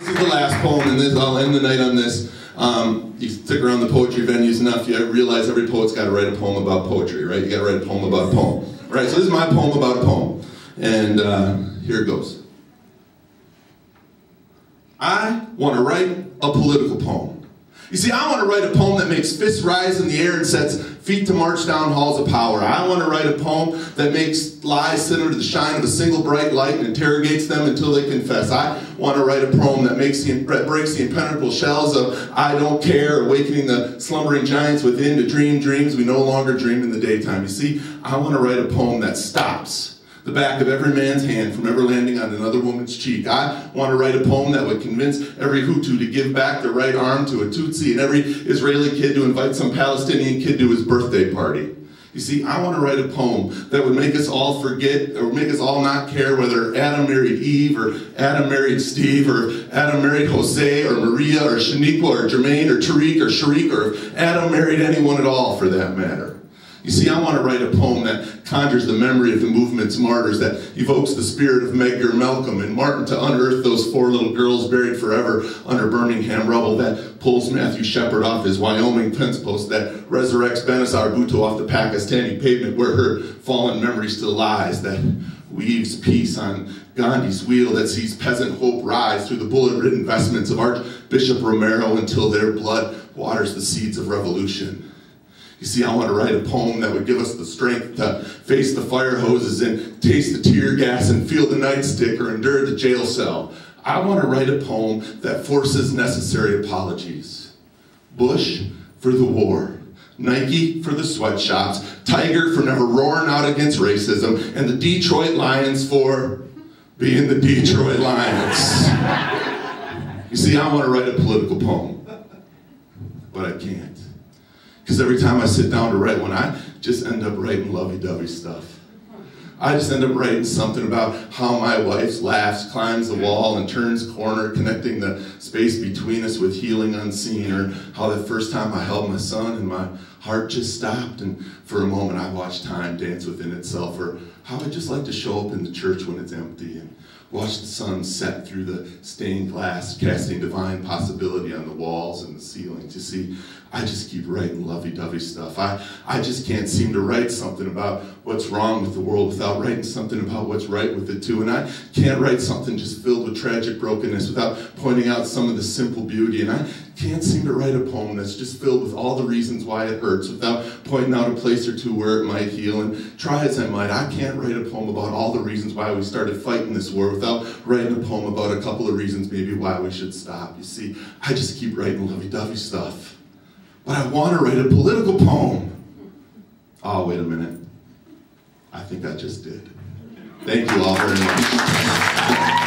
This is the last poem, and I'll end the night on this. You stick around the poetry venues enough, you realize every poet's got to write a poem about poetry, right? You got to write a poem about a poem, right? So this is my poem about a poem, and here it goes. I want to write a political poem. You see, I want to write a poem that makes fists rise in the air and sets feet to march down halls of power. I want to write a poem that makes lies sit under the shine of a single bright light and interrogates them until they confess. I want to write a poem that breaks the impenetrable shells of I don't care, awakening the slumbering giants within to dream dreams we no longer dream in the daytime. You see, I want to write a poem that stops the back of every man's hand from ever landing on another woman's cheek. I want to write a poem that would convince every Hutu to give back their right arm to a Tutsi and every Israeli kid to invite some Palestinian kid to his birthday party. You see, I want to write a poem that would make us all forget, or make us all not care whether Adam married Eve, or Adam married Steve, or Adam married Jose, or Maria, or Shaniqua, or Jermaine, or Tariq, or Sharik, or if Adam married anyone at all for that matter. You see, I want to write a poem that conjures the memory of the movement's martyrs, that evokes the spirit of Medgar Malcolm and Martin to unearth those 4 little girls buried forever under Birmingham rubble, that pulls Matthew Shepard off his Wyoming fence post, that resurrects Benazir Bhutto off the Pakistani pavement where her fallen memory still lies, that weaves peace on Gandhi's wheel, that sees peasant hope rise through the bullet-ridden vestments of Archbishop Romero until their blood waters the seeds of revolution. You see, I want to write a poem that would give us the strength to face the fire hoses and taste the tear gas and feel the nightstick or endure the jail cell. I want to write a poem that forces necessary apologies. Bush for the war, Nike for the sweatshops, Tiger for never roaring out against racism, and the Detroit Lions for being the Detroit Lions. You see, I want to write a political poem, but I can't. Because every time I sit down to write one, I just end up writing lovey-dovey stuff. I just end up writing something about how my wife laughs, climbs the wall, and turns corner, connecting the space between us with healing unseen, or how the first time I held my son and my heart just stopped, and for a moment I watched time dance within itself, or how I just like to show up in the church when it's empty and watch the sun set through the stained glass, casting divine possibility on the walls and the ceilings. You see, I just keep writing lovey-dovey stuff. I just can't seem to write something about what's wrong with the world without writing something about what's right with it too. And I can't write something just filled with tragic brokenness without pointing out some of the simple beauty. And I can't seem to write a poem that's just filled with all the reasons why it hurts without pointing out a place or two where it might heal. And try as I might, I can't write a poem about all the reasons why we started fighting this war without writing a poem about a couple of reasons maybe why we should stop. You see, I just keep writing lovey-dovey stuff. But I want to write a political poem. Oh, wait a minute. I think I just did. Thank you all very much.